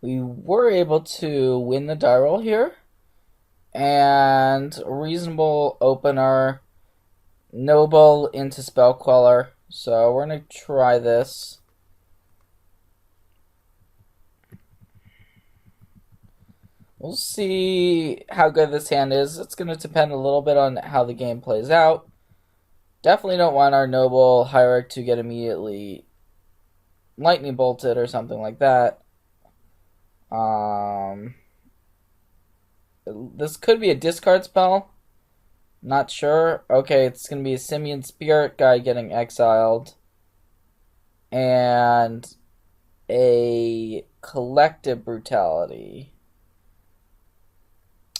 We were able to win the die roll here, and a reasonable opener, Noble into Spell Queller. So we're going to try this. We'll see how good this hand is. It's going to depend a little bit on how the game plays out. Definitely don't want our Noble Hierarch to get immediately lightning bolted or something like that. This could be a discard spell. Not sure. Okay, it's going to be a Simian Spirit guy getting exiled. And a Collective Brutality.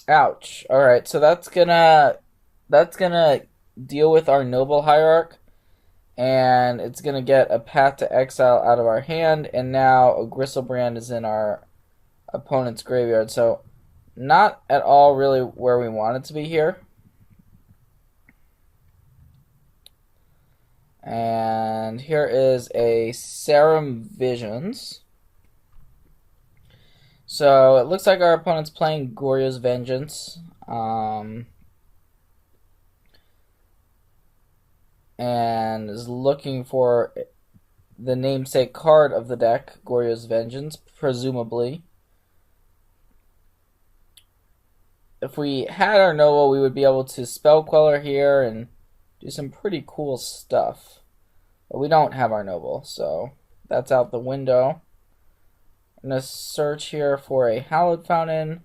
Ouch. Alright, so that's gonna deal with our Noble Hierarch. And it's gonna get a Path to Exile out of our hand, and now a Gristlebrand is in our opponent's graveyard. So not at all really where we want it to be here. And here is a Serum Visions. So it looks like our opponent's playing Goryo's Vengeance. And is looking for the namesake card of the deck, Goryo's Vengeance, presumably. If we had our Noble, we would be able to Spell Queller here and do some pretty cool stuff. But we don't have our Noble, so that's out the window. I'm going to search here for a Hallowed Fountain.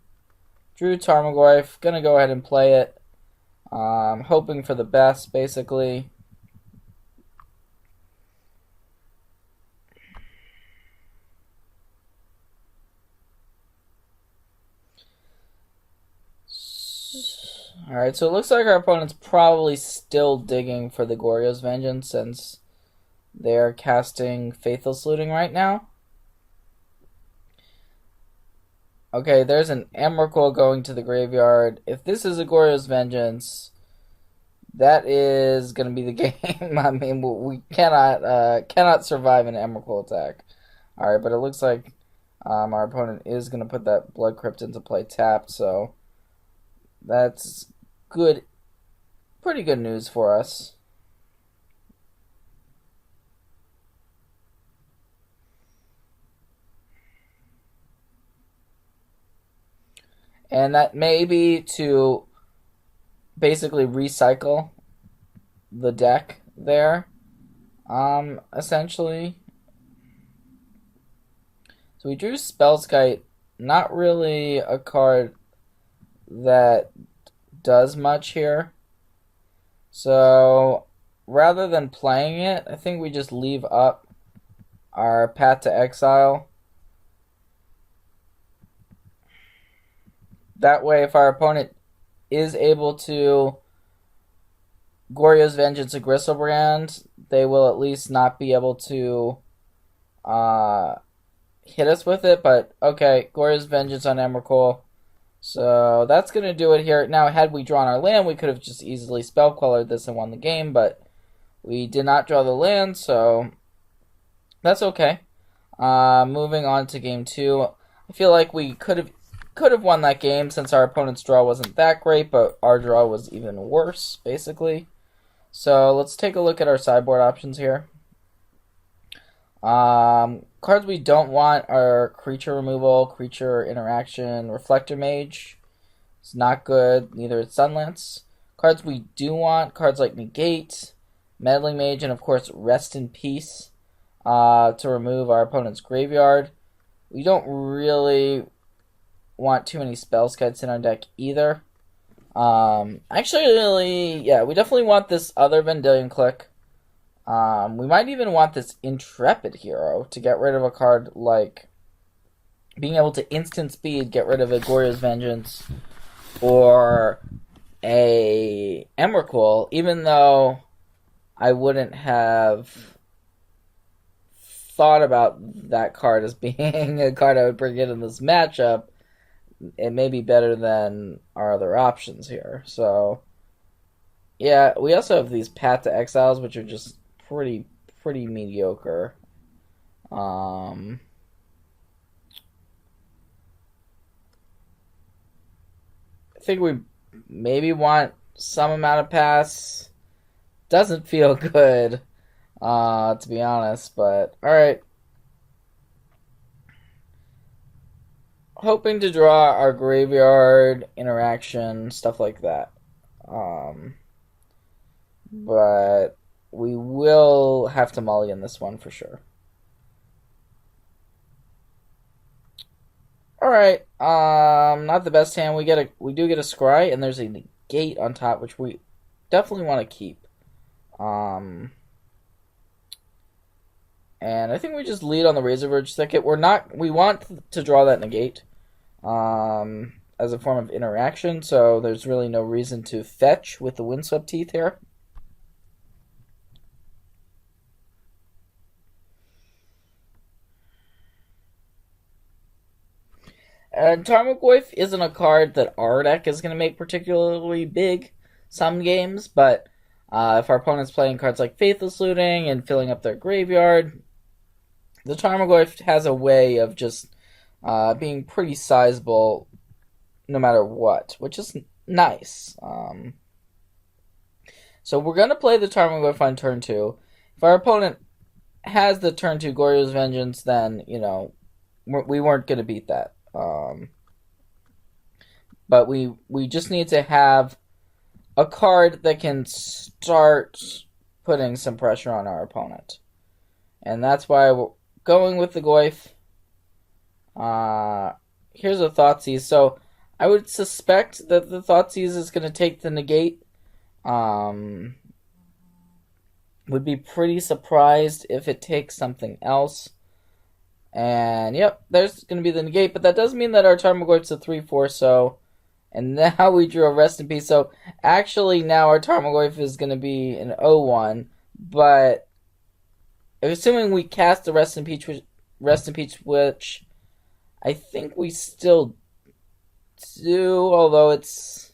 Drew Tarmogoyf. Going to go ahead and play it. Hoping for the best, basically. Alright, so it looks like our opponent's probably still digging for the Goryo's Vengeance since they're casting Faithless Looting right now. Okay, there's an Emrakul going to the graveyard. If this is a Goryo's Vengeance, that is going to be the game. I mean, we cannot survive an Emrakul attack. Alright, but it looks like our opponent is going to put that Blood Crypt into play tapped, so that's good, pretty good news for us. And that may be to basically recycle the deck there, essentially. So we drew Spellskite, not really a card that does much here. So rather than playing it, I think we just leave up our Path to Exile. That way, if our opponent is able to Goryo's Vengeance a Gristlebrand, they will at least not be able to hit us with it. But okay, Goryo's Vengeance on Emrakul. So that's going to do it here. Now, had we drawn our land, we could have just easily Spell Quellered this and won the game, but we did not draw the land, so that's okay. Moving on to game 2. I feel like we could have won that game since our opponent's draw wasn't that great, but our draw was even worse, basically. So let's take a look at our sideboard options here. Cards we don't want are Creature Removal, Creature Interaction, Reflector Mage. It's not good. Neither is Sunlance. Cards we do want, cards like Negate, Meddling Mage, and of course Rest in Peace to remove our opponent's graveyard. We don't really want too many Spellskites in our deck either. Actually, yeah, we definitely want this other Vendilion Click. We might even want this Intrepid Hero to get rid of a card like being able to instant speed, get rid of a Goryo's Vengeance or a Emrakul, even though I wouldn't have thought about that card as being a card I would bring in this matchup. It may be better than our other options here. So, yeah, we also have these Path to Exiles, which are just pretty mediocre. think we maybe want some amount of pass. Doesn't feel good, to be honest, but alright. Hoping to draw our graveyard interaction, stuff like that. But we will have to mulligan this one for sure. Alright, not the best hand. We do get a scry, and there's a negate on top, which we definitely want to keep. And I think we just lead on the Razor Verge Thicket. We want to draw that negate as a form of interaction, so there's really no reason to fetch with the Windswept Teeth here. And Tarmogoyf isn't a card that our deck is going to make particularly big some games, but if our opponent's playing cards like Faithless Looting and filling up their graveyard, the Tarmogoyf has a way of just being pretty sizable no matter what, which is nice. So we're going to play the Tarmogoyf on turn 2. If our opponent has the turn 2 Goryo's Vengeance, then, you know, we weren't going to beat that. But we just need to have a card that can start putting some pressure on our opponent. And that's why we're going with the Goyf. Here's a Thoughtseize. So I would suspect that the Thoughtseize is going to take the negate. Would be pretty surprised if it takes something else. And yep, there's going to be the negate, but that does mean that our Tarmogoyf's a 3/4, so... And now we drew a Rest in Peace, so actually now our Tarmogoyf is going to be an 0/1, but assuming we cast the Rest in Peace, which I think we still do, although it's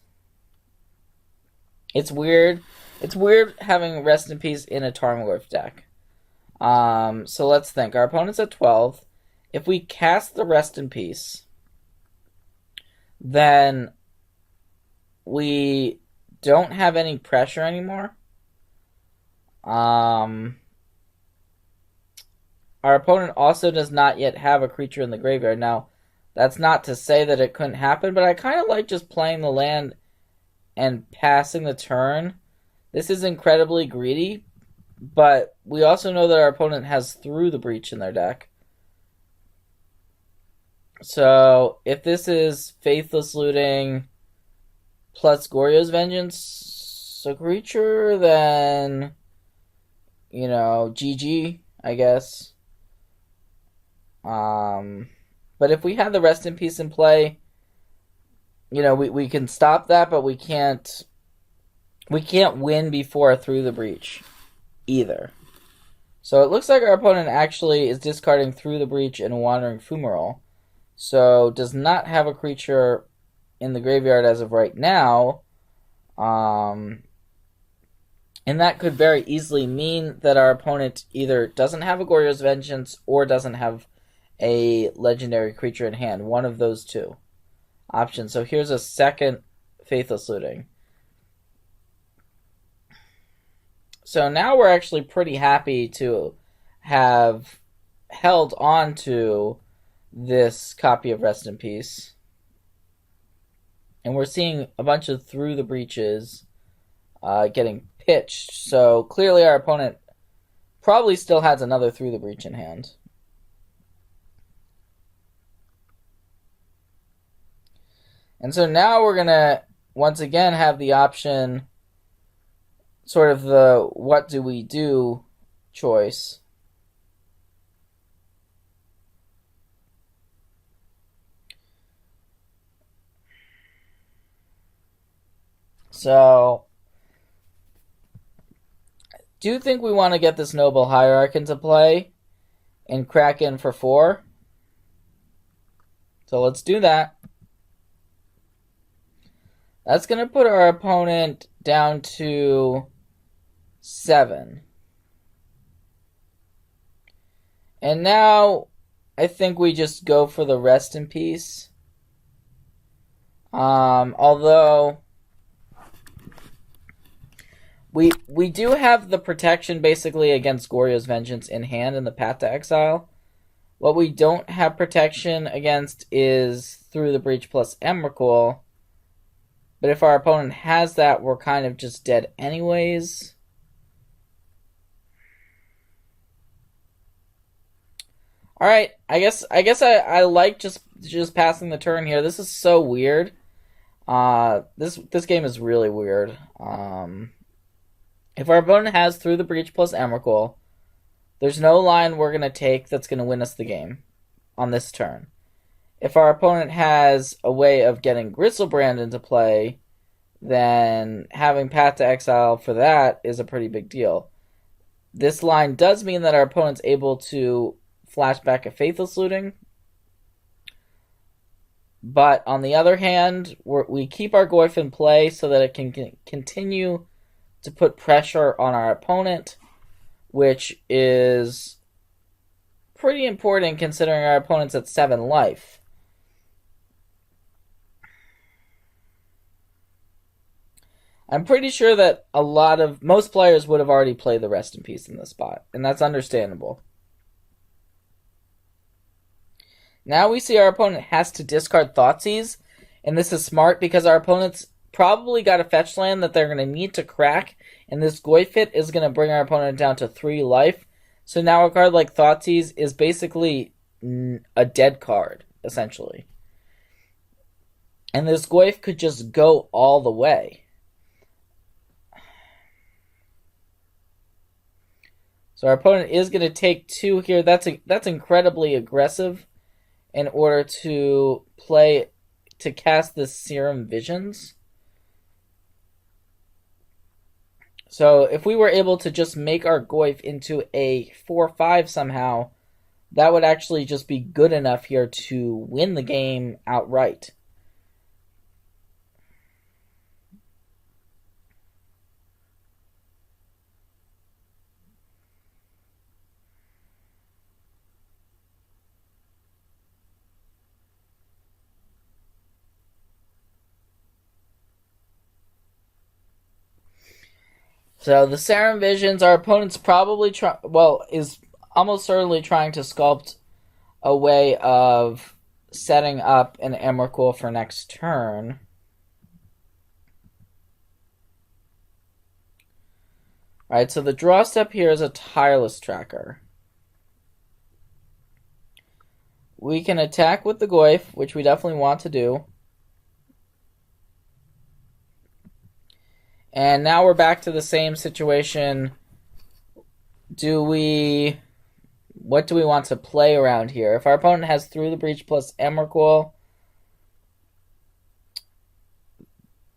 weird. It's weird having Rest in Peace in a Tarmogoyf deck. So let's think. Our opponent's at 12. If we cast the Rest in Peace, then we don't have any pressure anymore. Our opponent also does not yet have a creature in the graveyard. Now, that's not to say that it couldn't happen, but I kind of like just playing the land and passing the turn. This is incredibly greedy, but we also know that our opponent has Through the Breach in their deck. So, if this is Faithless Looting plus Goryo's Vengeance, a creature, then, you know, GG, I guess. But if we have the Rest in Peace in play, you know, we can stop that, but we can't win before Through the Breach either. So it looks like our opponent actually is discarding Through the Breach and Wandering Fumarole. So does not have a creature in the graveyard as of right now. And that could very easily mean that our opponent either doesn't have a Goryo's Vengeance or doesn't have a legendary creature in hand. One of those two options. So here's a second Faithless Looting. So now we're actually pretty happy to have held on to this copy of Rest in Peace. And we're seeing a bunch of Through the Breaches getting pitched. So clearly our opponent probably still has another Through the Breach in hand. And so now we're going to once again have the option, sort of the what do we do choice. So, do you think we want to get this Noble Hierarch into play and crack in for 4? So let's do that. That's going to put our opponent down to 7. And now I think we just go for the Rest in Peace. Although we do have the protection basically against Goryo's Vengeance in hand in the Path to Exile. What we don't have protection against is Through the Breach plus Emrakul. But if our opponent has that, we're kind of just dead anyways. Alright, I guess I like just passing the turn here. This is so weird. This game is really weird. If our opponent has Through the Breach plus Emrakul, there's no line we're going to take that's going to win us the game on this turn. If our opponent has a way of getting Gristlebrand into play, then having Path to Exile for that is a pretty big deal. This line does mean that our opponent's able to flash back a Faithless Looting. But on the other hand, we keep our Goyf in play so that it can continue to put pressure on our opponent, which is pretty important considering our opponent's at 7 life. I'm pretty sure that most players would have already played the Rest in Peace in this spot, and that's understandable. Now we see our opponent has to discard Thoughtseize, and this is smart because our opponent's probably got a fetch land that they're going to need to crack, and this Goyf hit is going to bring our opponent down to 3 life. So now a card like Thoughtseize is basically a dead card, essentially. And this Goyf could just go all the way. So our opponent is going to take 2 here. That's incredibly aggressive in order to cast this Serum Visions. So if we were able to just make our Goyf into a 4/5 somehow, that would actually just be good enough here to win the game outright. So the Serum Visions, our opponent's probably is almost certainly trying to sculpt a way of setting up an Emrakul for next turn. Alright, so the draw step here is a Tireless Tracker. We can attack with the Goyf, which we definitely want to do. And now we're back to the same situation. What do we want to play around here? If our opponent has Through the Breach plus Emrakul,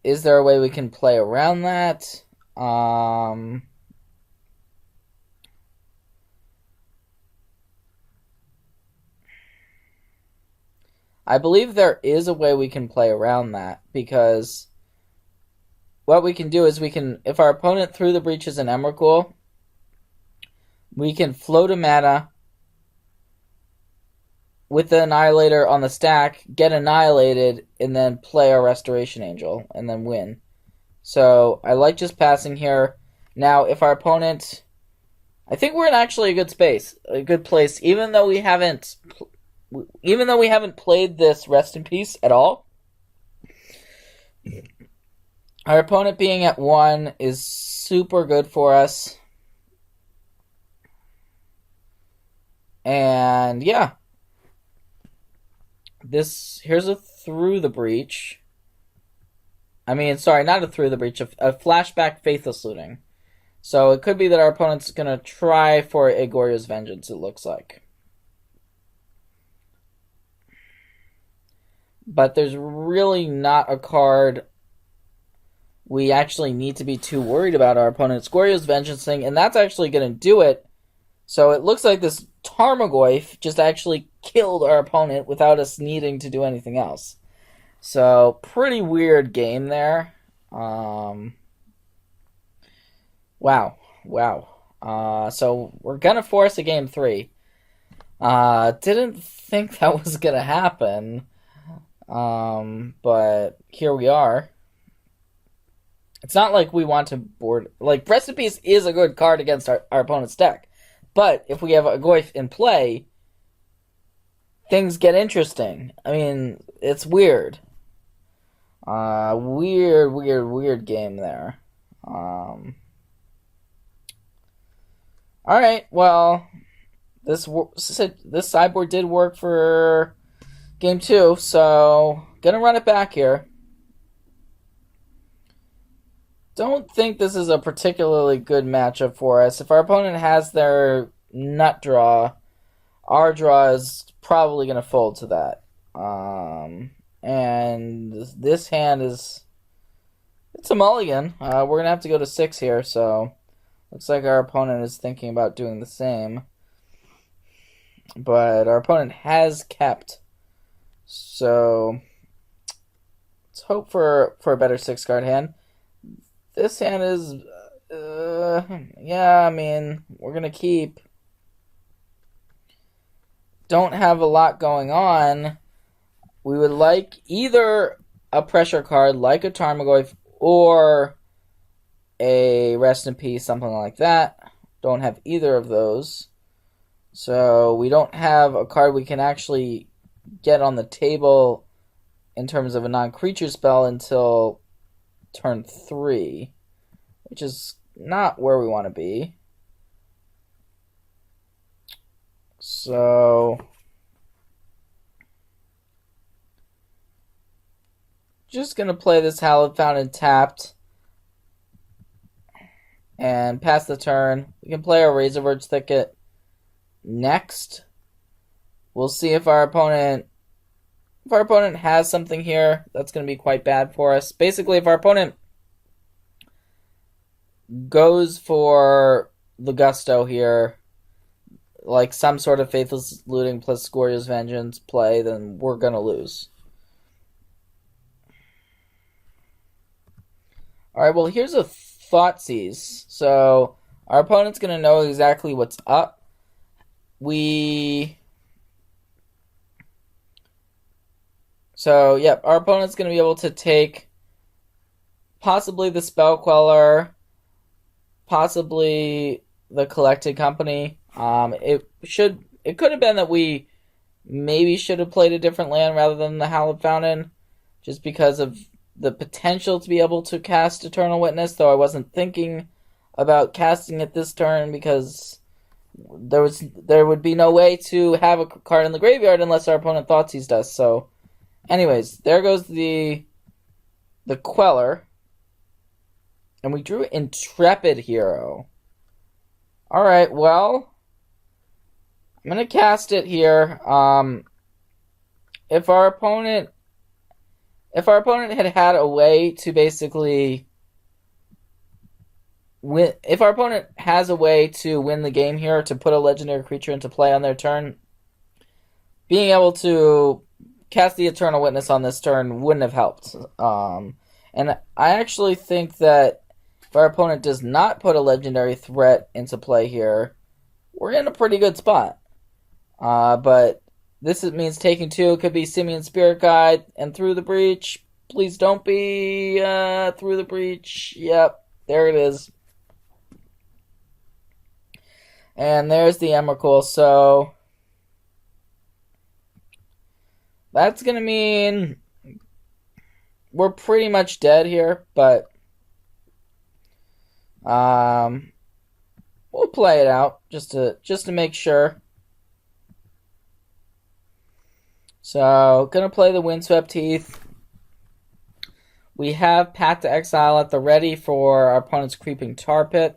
is there a way we can play around that? I believe there is a way we can play around that, because what we can do is if our opponent Through the Breach is an Emrakul, we can float a mana with the Annihilator on the stack, get annihilated, and then play our Restoration Angel, and then win. So I like just passing here. Now, if our opponent, I think we're in actually a good place, even though we haven't played this Rest in Peace at all. Our opponent being at 1 is super good for us. And yeah. Here's a Through the Breach. I mean, sorry, not a Through the Breach, a flashback Faithless Looting. So it could be that our opponent's going to try for a Goryo's Vengeance, it looks like. But there's really not a card we actually need to be too worried about our opponent's Goryo's Vengeance thing, and that's actually going to do it. So it looks like this Tarmogoyf just actually killed our opponent without us needing to do anything else. So, pretty weird game there. Wow. So, we're going to force a game 3. Didn't think that was going to happen. But here we are. It's not like we want to board... Like, Rest in Peace is a good card against our opponent's deck. But if we have a Goyf in play, things get interesting. I mean, it's weird. Weird game there. Alright, well, this sideboard did work for game 2, so gonna run it back here. Don't think this is a particularly good matchup for us. If our opponent has their nut draw, our draw is probably going to fold to that. And this hand is... It's a mulligan. We're going to have to go to 6 here, so... Looks like our opponent is thinking about doing the same. But our opponent has kept. So... Let's hope for a better 6-card hand. This hand is, yeah, I mean, we're going to keep. Don't have a lot going on. We would like either a pressure card like a Tarmogoyf or a Rest in Peace, something like that. Don't have either of those. So we don't have a card we can actually get on the table in terms of a non-creature spell until turn 3, which is not where we want to be. So, just going to play this Hallowed Fountain tapped and pass the turn. We can play our Razorverge Thicket next. We'll see if our opponent has something here, that's going to be quite bad for us. Basically, if our opponent goes for the Gusto here, like some sort of Faithless Looting plus Goryo's Vengeance play, then we're going to lose. Alright, well, here's a Thoughtseize. So, our opponent's going to know exactly what's up. So, yep, our opponent's going to be able to take possibly the Spell Queller, possibly the Collected Company. It could have been that we maybe should have played a different land rather than the Hallowed Fountain, just because of the potential to be able to cast Eternal Witness, though I wasn't thinking about casting it this turn because there would be no way to have a card in the graveyard unless our opponent Thoughtseized us, so... Anyways, there goes the Queller. And we drew Intrepid Hero. Alright, well, I'm going to cast it here. If our opponent had a way to basically win, if our opponent has a way to win the game here, to put a legendary creature into play on their turn, being able to cast the Eternal Witness on this turn wouldn't have helped. And I actually think that if our opponent does not put a legendary threat into play here, we're in a pretty good spot. But this means taking 2. It could be Simian Spirit Guide and Through the Breach. Please don't be Through the Breach. Yep, there it is. And there's the Emrakul, so... That's going to mean we're pretty much dead here, but we'll play it out just to make sure. So, going to play the Windswept Heath. We have Path to Exile at the ready for our opponent's Creeping Tar Pit.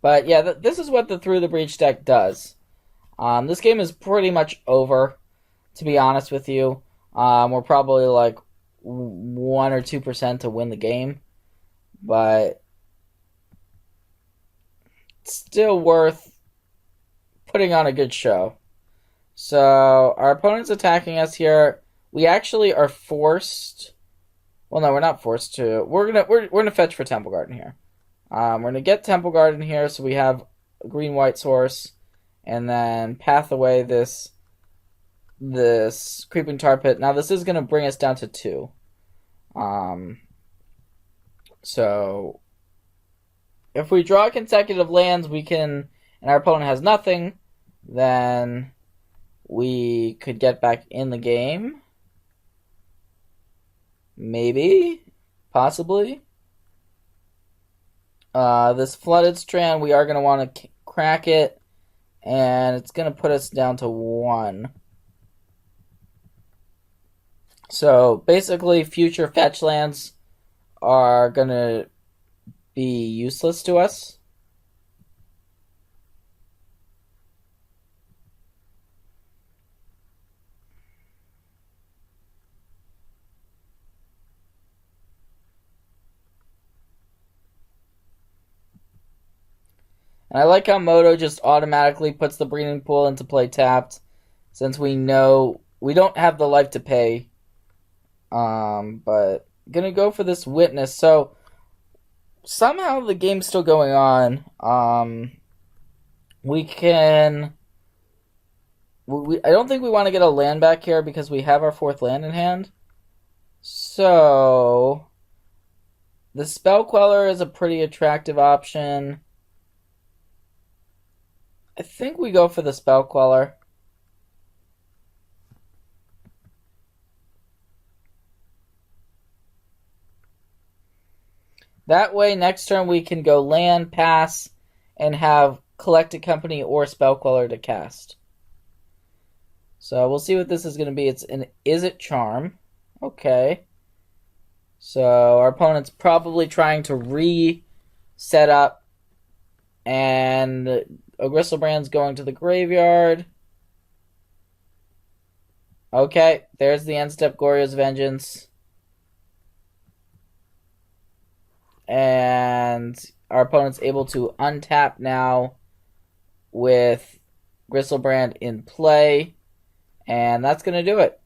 But yeah, this is what the Through the Breach deck does. This game is pretty much over, to be honest with you. We're probably like 1 or 2% to win the game. But it's still worth putting on a good show. So our opponent's attacking us here. We actually are forced... Well, no, we're not forced to. We're gonna fetch for Temple Garden here. We're going to get Temple Garden here, so we have a green-white source, and then path away this Creeping Tar Pit. Now this is going to bring us down to 2. So if we draw consecutive lands, we can, and our opponent has nothing, then we could get back in the game. Maybe, possibly. This Flooded Strand, we are going to want to crack it, and it's going to put us down to 1. So basically, future fetch lands are going to be useless to us. And I like how Moto just automatically puts the Breeding Pool into play tapped, since we know we don't have the life to pay. But gonna go for this Witness. So somehow the game's still going on. We can. I don't think we want to get a land back here because we have our 4th land in hand. So the Spell Queller is a pretty attractive option. I think we go for the Spell Queller. That way, next turn we can go land, pass, and have Collected Company or Spell Queller to cast. So we'll see what this is going to be. It's an Izzet Charm. Okay. So our opponent's probably trying to reset up, and a Gristlebrand's going to the graveyard. Okay, there's the end step Goryo's Vengeance. And our opponent's able to untap now with Gristlebrand in play. And that's going to do it.